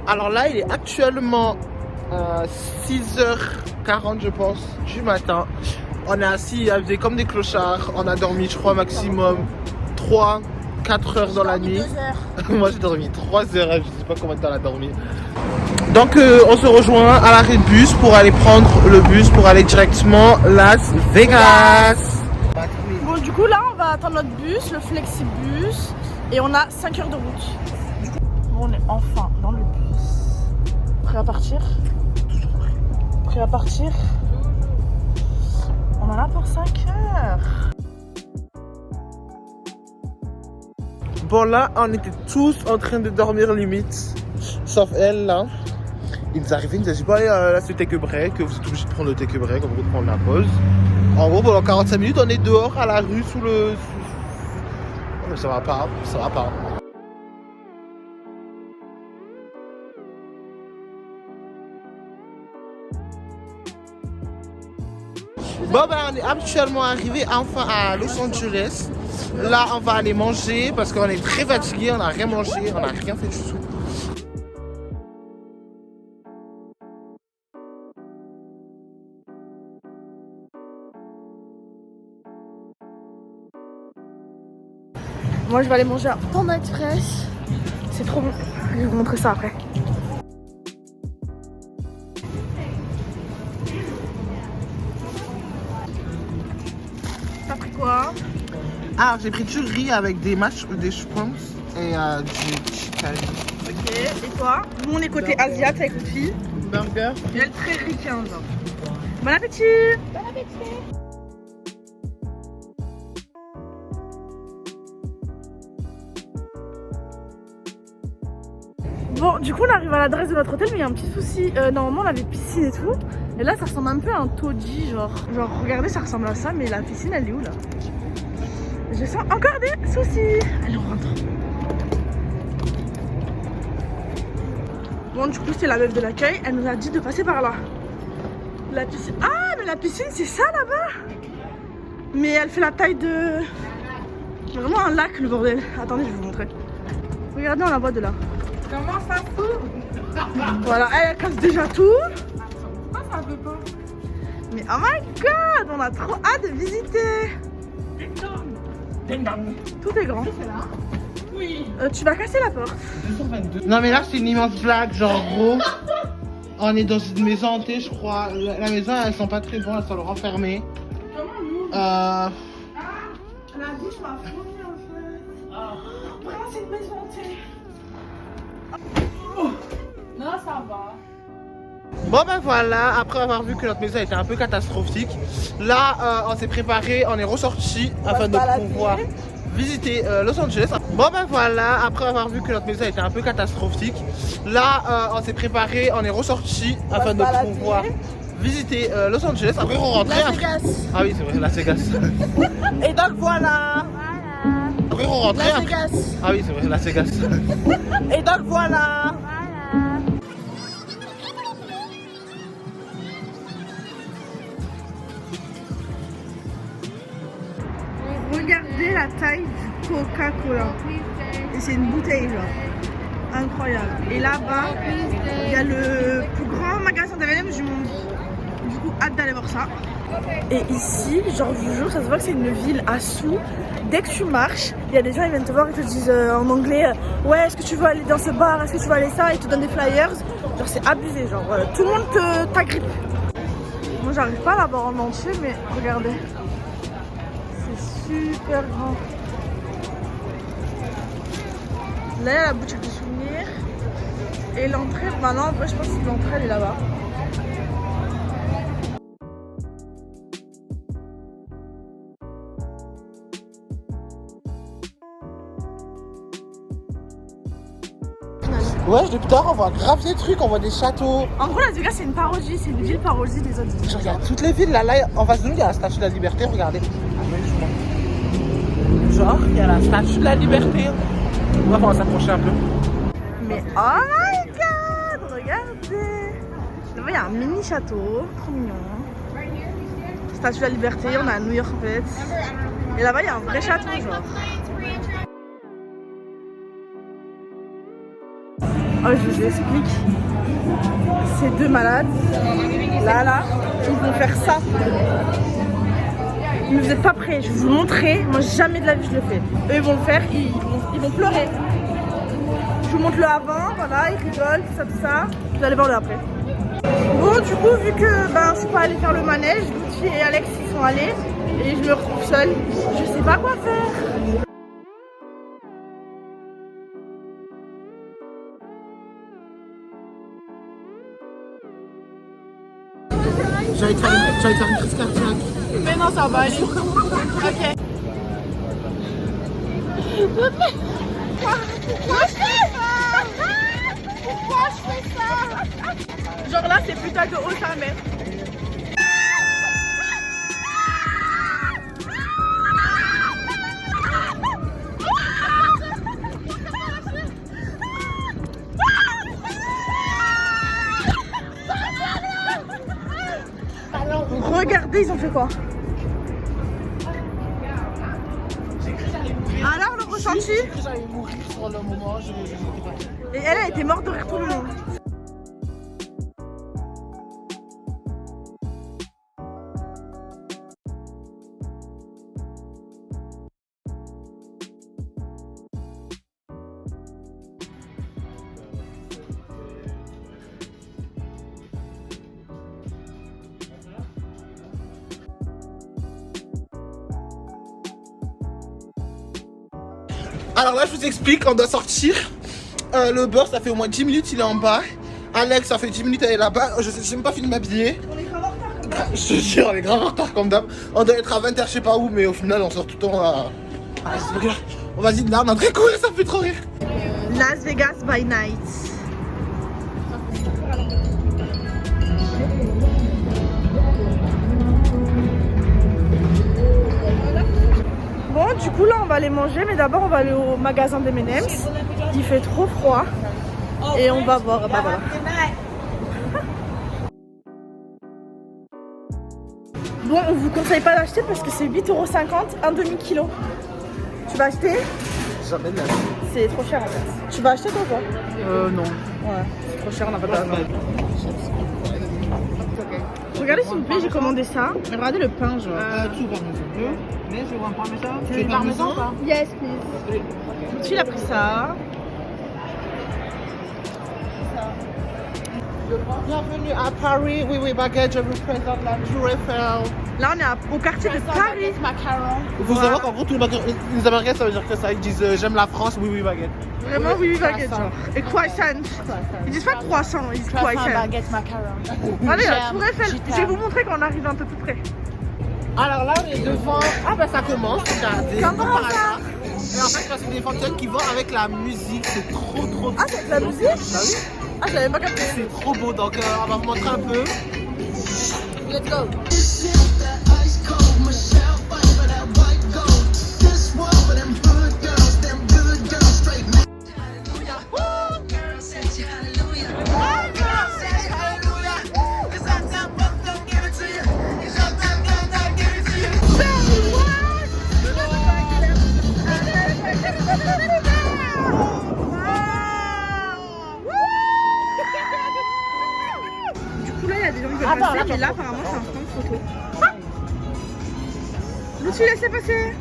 Alors là, il est actuellement 6h40, je pense, du matin. On est assis, il faisait comme des clochards. On a dormi, je crois, maximum 3-4 heures dans la nuit. 2 heures. Moi, j'ai dormi 3 heures, je sais pas combien de temps on a dormi. Donc, on se rejoint à l'arrêt de bus pour aller prendre le bus pour aller directement Las Vegas. Bon, du coup, là, on va attendre notre bus, le Flexibus, et on a 5 heures de route. Du coup, on est enfin dans le bus. Prêt à partir? Prêt à partir? On en a pour 5 heures. Bon, là, on était tous en train de dormir limite, sauf elle, là. Il nous arrivait, il nous a dit, bon, allez, là, c'est le take break, vous êtes obligé de prendre le take break, on va prendre la pause. En gros, pendant 45 minutes, on est dehors à la rue sous le... Oh, mais ça va pas, ça va pas. Bon, ben, on est actuellement arrivé enfin à Los Angeles. Là, on va aller manger parce qu'on est très fatigué, on n'a rien mangé, on n'a rien fait du tout. Moi, je vais aller manger à Panda Express. C'est trop bon. Je vais vous montrer ça après. T'as pris quoi? Ah, j'ai pris du riz avec des shrooms et du chicken. Ok, et toi? Nous, on est côté asiate avec une fille. Burger. Et elle très ricaine, genre. Bon appétit! Bon appétit! Bon, du coup, on arrive à l'adresse de notre hôtel, mais il y a un petit souci. Normalement, on avait piscine et tout. Et là, ça ressemble un peu à un taudis, genre. Genre, regardez, ça ressemble à ça, mais la piscine, elle est où là? Je sens encore des soucis. Allez, on rentre. Bon, du coup, c'est la meuf de l'accueil. Elle nous a dit de passer par là. La piscine. Ah, mais la piscine, c'est ça là-bas. Mais elle fait la taille de. Vraiment un lac, le bordel. Attendez, je vais vous montrer. Regardez, on la voit de là. Comment ça fout? Voilà, elle casse déjà tout. Pourquoi ça veut pas? Mais oh my god, on a trop hâte de visiter. Tout est grand. C'est là? Oui. Tu vas casser la porte. Non, mais là, c'est une immense blague, genre gros. On est dans une maison hantée, je crois. La maison, elles sont pas très bonnes, elles sont renfermées. Comment nous? La douche m'a fourni en fait. Vraiment, c'est une maison hantée. Non, ça va. Bon, ben voilà, après avoir vu que notre maison était un peu catastrophique, là, on s'est préparé, on est ressorti afin de pouvoir visiter Los Angeles. Bon, ben voilà, après avoir vu que notre maison était un peu catastrophique, là, on s'est préparé, on est ressorti afin de pouvoir visiter Los Angeles. Après, on rentrait. Las Vegas. Ah oui, c'est vrai, Las Vegas. Et donc voilà. Après, on rentrait. Las Vegas. Ah oui, c'est vrai, Las Vegas. Et donc voilà. Regardez la taille du Coca-Cola. Et c'est une bouteille, genre. Incroyable. Et là-bas, il y a le plus grand magasin d'M&M du monde. Du coup, hâte d'aller voir ça. Et ici, genre, je vous jure, ça se voit que c'est une ville à sous. Dès que tu marches, il y a des gens qui viennent te voir et te disent en anglais ouais, est-ce que tu veux aller dans ce bar, est-ce que tu veux aller ça, ils te donnent des flyers. Genre, c'est abusé, genre, tout le monde t'agrippe. Moi, j'arrive pas à la voir en entier, mais regardez. C'est super grand. Là, il y a la boutique de souvenirs. Et l'entrée, bah non, en vrai, je pense que l'entrée, elle est là-bas. Ouais, depuis tard, on voit grave des trucs, on voit des châteaux. En gros, Las Vegas, c'est une parodie, c'est une ville parodie des autres villes. Je regarde toutes les villes, là, en face de nous, il y a la Statue de la Liberté, regardez. Genre, il y a la Statue de la Liberté. On va pouvoir s'approcher un peu. Mais oh my god, regardez. Là-bas, il y a un mini château, trop mignon. Statue de la Liberté, on est à New York en fait. Et là-bas, il y a un vrai château, genre. Oh, je vous explique. Ces deux malades, là, ils vont faire ça. Mais vous n'êtes pas prêts, je vais vous montrer. Moi, jamais de la vie je le fais. Eux, ils vont le faire, ils vont pleurer. Je vous montre le avant, voilà, ils rigolent, tout ça. Vous allez voir le après. Bon, du coup, vu que je suis pas allée faire le manège, Gucci et Alex ils sont allés et je me retrouve seule. Je sais pas quoi faire. J'allais te faire une crise cardiaque. Mais non, ça va aller. Ok. Pourquoi je fais ça? Pourquoi je fais ça? Genre là, c'est putain de haut, ça mètre. Regardez, ils ont fait quoi? Alors, le ressenti? J'ai cru que j'allais mourir sur le moment. Et elle a été morte de rire tout le monde. Alors là, je vous explique, on doit sortir. Le beurre, ça fait au moins 10 minutes, il est en bas. Alex, ça fait 10 minutes, elle est là-bas. Je sais, j'ai même pas fini de m'habiller. On est grave en retard. Je te jure, on est grave en retard comme d'hab. On doit être à 20h, je sais pas où, mais au final, on sort tout le temps à. On va dire, là, on a très cool, ça me fait trop rire. Las Vegas by night. Bon, du coup là on va aller manger, mais d'abord on va aller au magasin des M&M's. Il fait trop froid et on va voir. Bah voilà. Bon, on vous conseille pas d'acheter parce que c'est 8,50 €, un demi-kilo. Tu vas acheter? Jamais de la vie. C'est trop cher en fait. Tu vas acheter toi ou pas? Non. Ouais, c'est trop cher, on n'a pas d'argent. Regardez s'il vous plaît, j'ai commandé ça. Regardez le pain, genre. Tout parmesan. Mais je vois un parmesan. Tu veux parmesan ou pas? Yes, please. Tu as pris ça. Bienvenue à Paris, oui, baguette, je vous présente la Tour Eiffel. Là, on est au quartier de Paris. Vous savez qu'en gros, tous les Américains, ça veut dire que ça. Ils disent j'aime la France, oui, baguette. Vraiment, oui, baguette, genre. Et croissant. Ils disent pas croissant, ils disent croissant. baguette, macaron. Allez, la Tour Eiffel. Je vais vous montrer quand on arrive un peu plus près. Alors là, on est devant. Ah, bah ça commence, regardez. Comment ça? Et en fait, c'est des fontaines qui vont avec la musique, c'est trop beau. Ah, c'est de la musique? Bah oui. Ah, je l'avais pas capté. C'est trop beau, donc on va vous montrer un peu. Let's go. Du coup, là, il y a des gens qui veulent passer, mais là, apparemment, c'est un stand photo. Lucie, laissez passer.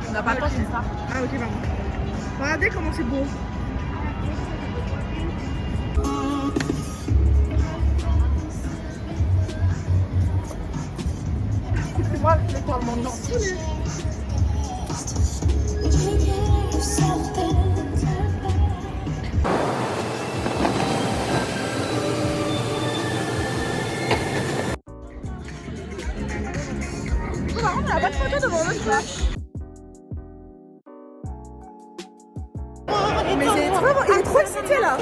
On n'a pas le temps, c'est ça. Ah, ok, pardon. Regardez comment c'est beau. Moi, je vais prendre mon temps. On n'a pas de photo devant notre flash. Mais il est trop excité là.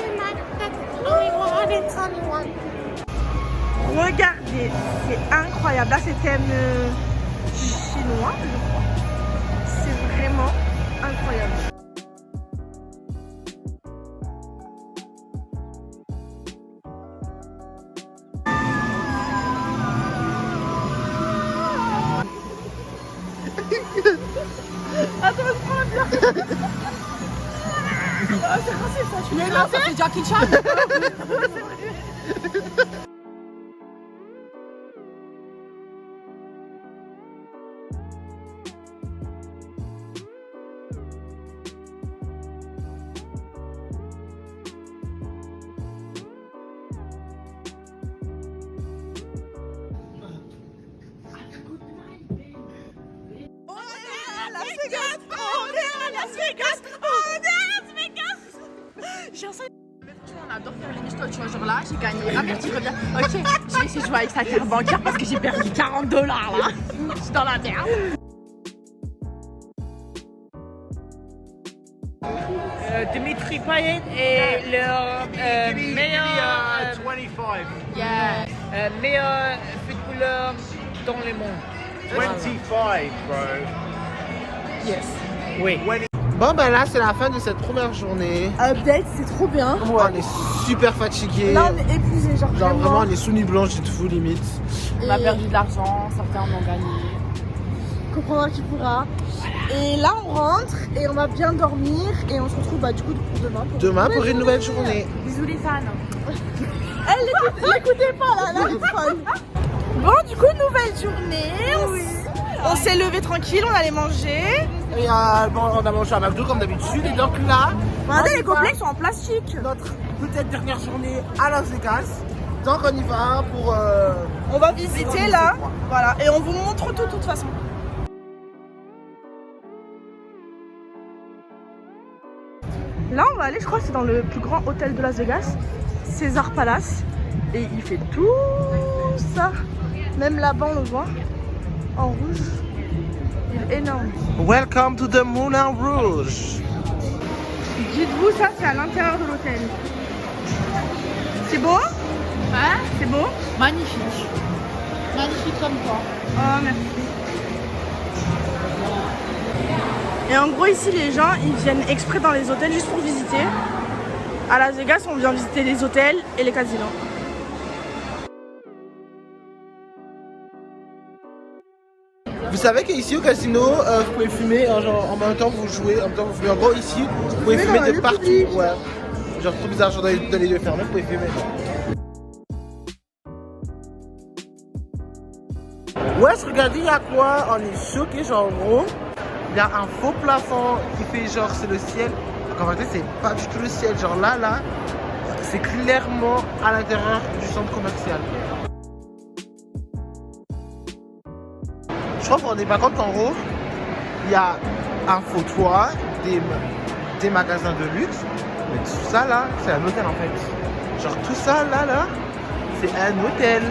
Regardez, c'est incroyable. Là, c'est thème chinois, je crois. C'est vraiment incroyable. Attends, je prends la bière. Ah, c'est raciste ça, tu Mais non, ça c'est Jackie Chan. On adore faire les niches, toi tu vois, genre là j'ai gagné, ah merde tu reviens, ok, je vais essayer de jouer avec sa carte bancaire parce que j'ai perdu $40 là, je suis dans la merde. Dimitri Payet est le meilleur, 25. meilleur footballeur dans le monde. 25, bro. Yes. Oui. Bon ben là c'est la fin de cette première journée. Update, c'est trop bien. On est super fatigué. Là on est épuisé, genre vraiment on est sous nuit blanche et tout limite. On a perdu de l'argent, certains en ont gagné. Comprendra qui pourra. Et là on rentre et on va bien dormir et on se retrouve du coup pour demain. Demain pour une nouvelle journée. Bisous les fans. L'écoutez pas là, elle est folle. Bon du coup nouvelle journée. On s'est levé tranquille, on allait manger. Et bon, on a mangé à McDo comme d'habitude et donc là, Regardez les complexes sont en plastique. notre peut-être dernière journée à Las Vegas. Donc on y va pour... On va visiter là, voilà, et on vous montre tout de toute façon. Là on va aller, je crois que c'est dans le plus grand hôtel de Las Vegas, Caesars Palace. Et il fait tout ça. Même là-bas on le voit, en rouge. Il est énorme. Welcome to the Moulin Rouge. Dites-vous, ça c'est à l'intérieur de l'hôtel. C'est beau? Hein? C'est beau? Magnifique. Magnifique comme toi. Oh merci. Et en gros ici les gens ils viennent exprès dans les hôtels juste pour visiter. À Las Vegas on vient visiter les hôtels et les casinos. Vous savez qu'ici au casino, vous pouvez fumer genre, en même temps que vous jouez, en même temps que vous fumez. En gros ici, vous pouvez fumer de partout. Ouais. Genre trop bizarre, genre dans les yeux fermés, vous pouvez fumer. Ouais, regardez il y a quoi? On est choqué, genre en gros, il y a un faux plafond qui fait genre c'est le ciel. Donc en réalité c'est pas du tout le ciel, genre là, c'est clairement à l'intérieur du centre commercial. Je crois qu'on n'est pas compte qu'en gros, il y a un faux toit, des magasins de luxe, mais tout ça là, c'est un hôtel en fait. Genre tout ça là, c'est un hôtel.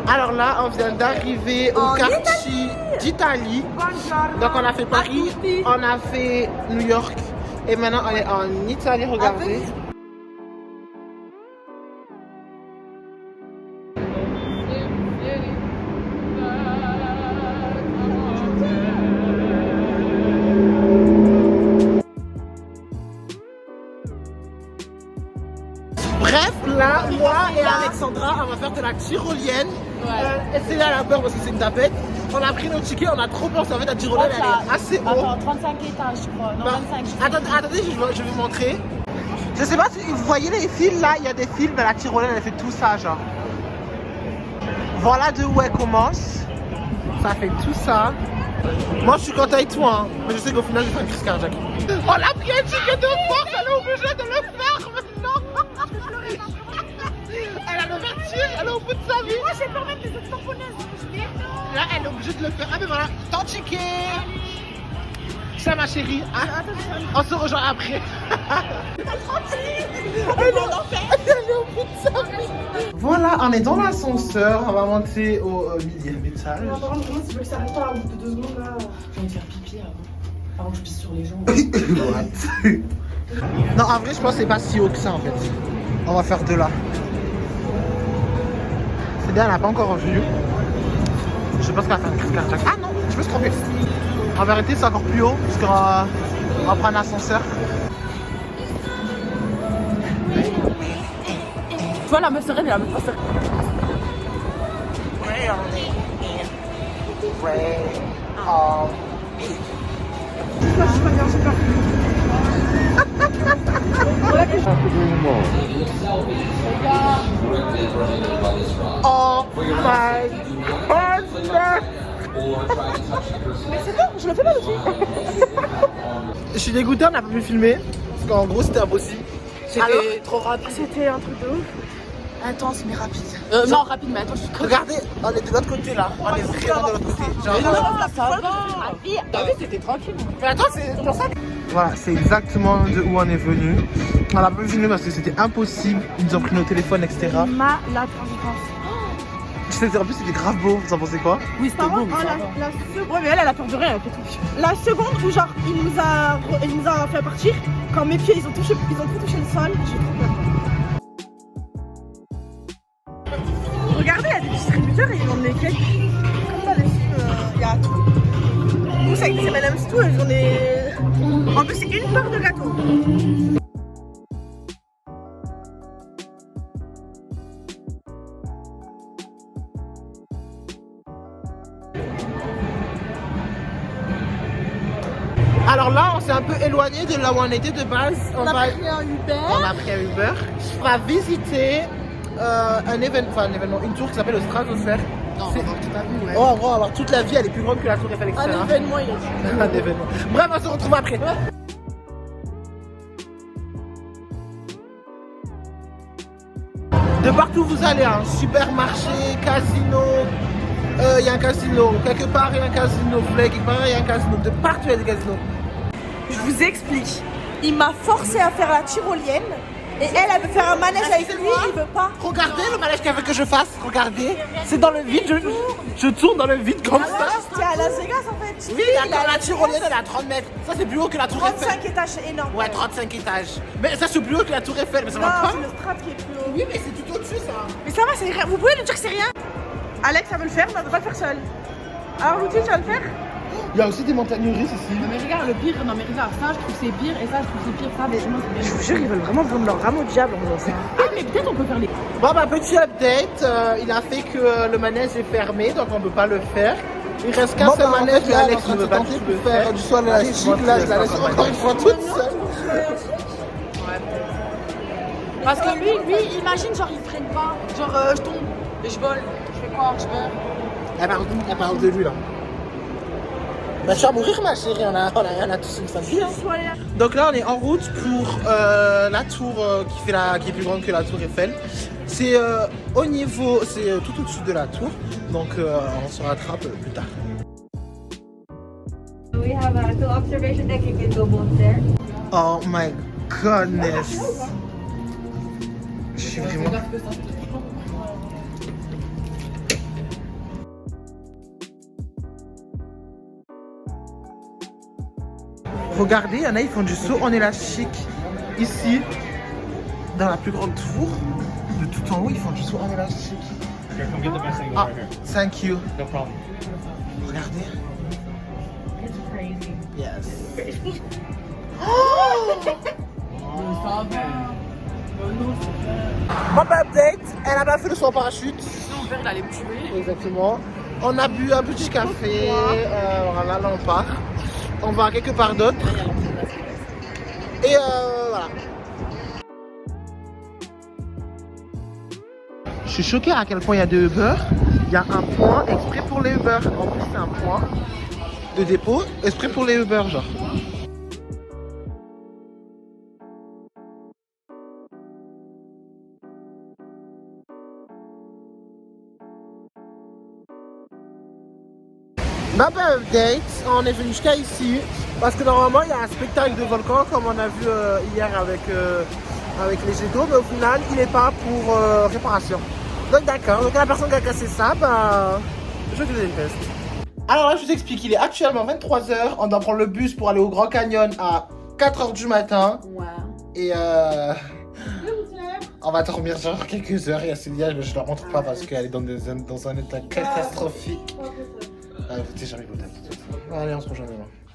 Alors là, on vient d'arriver au quartier d'Italie. Donc on a fait Paris, on a fait New York et maintenant on est en Italie, regardez. Bref, là, moi et Alexandra, on va faire de la tyrolienne. Ouais. Et c'est là la peur parce que c'est une tapette. On a pris nos tickets, on a trop peur. En fait, la tyrolienne elle est assez haut. Attends, 35 étages, je crois. Non, 25. Attendez, je vais vous montrer. Je sais pas si vous voyez les fils là, il y a des fils, mais la tyrolienne elle fait tout ça, genre. Voilà de où elle commence. Ça fait tout ça. Moi je suis content avec toi, hein. Mais je sais qu'au final je vais faire une crise cardiaque. On a pris un ticket de force, elle est obligée de le faire maintenant. Elle a le vertige, elle est au bout de sa vie. Moi j'ai peur même des autres tamponneuses. Là elle est obligée de le faire. Ah mais voilà, ton ticket. Ça ma chérie, hein? On se rejoint après. Elle est au bout de sa vie. Voilà, on est dans l'ascenseur, on va monter au millième étage. Non, par contre, si tu veux que ça monte pas au bout de 2 secondes là. J'ai envie de faire pipi avant. Avant que je pisse sur les gens. Non, en vrai, je pense que c'est pas si haut que ça en fait. On va faire de là. C'est bien, elle n'a pas encore vu. Je pense qu'elle va faire une crise cardiaque. Ah non, je me suis trompé. En vérité, c'est encore plus haut parce qu'on va prendre l'ascenseur. Tu vois la meuf sereine et la meuf pas sereine. Oh. Moi, je suis pas bien, j'ai peur. Oh my god! Mais c'est bon, je le fais pas aussi. Je suis dégoûté, on n'a pas pu filmer. Parce qu'en gros, c'était impossible. C'était trop rapide. C'était un truc de ouf. Intense mais rapide. Non, rapide, mais attends, je suis crevée. Regardez, on est de l'autre côté là. On est vraiment de l'autre côté. Genre, Ça va. T'as vu, c'était tranquille. mais attends, c'est pour ça. Voilà, c'est exactement de où on est venu. On n'a pas pu filmer parce que c'était impossible. Ils nous ont pris nos téléphones, etc. Malade quand j'y pense. En plus, c'était grave beau. Vous en pensez quoi? Oui, c'était Par beau. contre, la seconde... Ouais, mais elle a peur de rien, elle fait tout. La seconde où genre, il nous a fait partir, quand mes pieds, ils ont tout touché le sol, j'ai trop peur. Regardez, il y a des distributeurs et ils vendent des cakes. Comme dans les films, il y a tout. Nous, ça existe, c'est M&M's tout, j'en ai... En plus, c'est une part de gâteau. Alors là, on s'est un peu éloigné de là où on était de base. On a pris un Uber. On a pris un Uber. On va visiter un événement, une tour qui s'appelle le Stratosphère. Non, C'est- t'as pas vu, ouais. Oh, en gros, alors toute la vie, elle est plus grande que la tour Eiffel, etc. Un événement, il a dit. Un événement. Bref, on se retrouve après. De partout vous allez, un supermarché, casino. Il y a un casino. Quelque part, il y a un casino. Vous voulez quelque part, il y a un casino. De partout, il y a des casinos. Je vous explique. Il m'a forcé à faire la tyrolienne. Et elle veut faire un manège avec lui, il veut pas. Regardez le manège qu'elle veut que je fasse. Regardez. C'est dans le vide. Je tourne dans le vide comme ça. C'était à Las Vegas en fait. Oui, d'accord, la tyrolienne, elle est à 30 mètres. Ça, c'est plus haut que la tour Eiffel. 35 étages, c'est énorme. Ouais, 35 étages. Mais ça, c'est plus haut que la tour Eiffel. Mais ça Non, va pas. c'est le strat qui est plus haut. Oui, mais c'est tout au-dessus, ça. Mais ça va, c'est rien. Vous pouvez lui dire que c'est rien. Alex, ça veut le faire, mais elle veut pas le faire seule. Alors, Louti, tu vas le faire? Il y a aussi des montagnes russes ici. Mais regarde, le pire, non mais regarde, ça je trouve c'est pire et ça je trouve c'est pire, ça franchement c'est bien. Je vous jure, ils veulent vraiment vendre leur rameau de diable en faisant ça. Ah mais peut-être on peut faire les... Bon, bah, petit update. Il a fait que le manège est fermé, donc on ne peut pas le faire. Il reste qu'un seul manège et Alex ne veut pas le faire. Du sol élastique, là, je la laisse encore une fois toute seule. Parce que lui, imagine genre il freine pas, genre je tombe et je vole, je fais quoi, je meurs. Elle parle de lui, là. Bah, tu vas mourir, ma chérie, on a tous une famille. Hein. Donc là, on est en route pour la tour qui est plus grande que la tour Eiffel. C'est au niveau, c'est tout au-dessus de la tour. Donc on se rattrape plus tard. We have a two observation deck. You can go both there. Oh my goodness. Je suis vraiment... Regardez, il y en a, ils font du saut en élastique. Ici, dans la plus grande tour, de tout en haut, ils font du saut en élastique. Ah, thank you. No problem. Regardez. It's crazy. Yes. Bon, bah, update, elle a pas fait le saut en parachute. Mon père il allait me tuer. Exactement. On a bu un petit café. Voilà, là on part. On va quelque part d'autre. Et voilà. Je suis choquée à quel point il y a de Uber. Il y a un point exprès pour les Uber. En plus, c'est un point de dépôt exprès pour les Uber, genre. Bah, update, on est venu jusqu'à ici parce que normalement il y a un spectacle de volcan comme on a vu hier avec les jets d'eau, mais au final il n'est pas pour réparation. Donc d'accord, donc la personne qui a cassé ça, bah je te déteste. Alors là je vous explique, il est actuellement 23h, on doit prendre le bus pour aller au Grand Canyon à 4h du matin. Ouais. Et on va dormir genre quelques heures et à Célia, je la montre pas parce qu'elle est dans un état catastrophique. Ah, écoutez, j'arrive au taf. Allez, on se rejoint demain.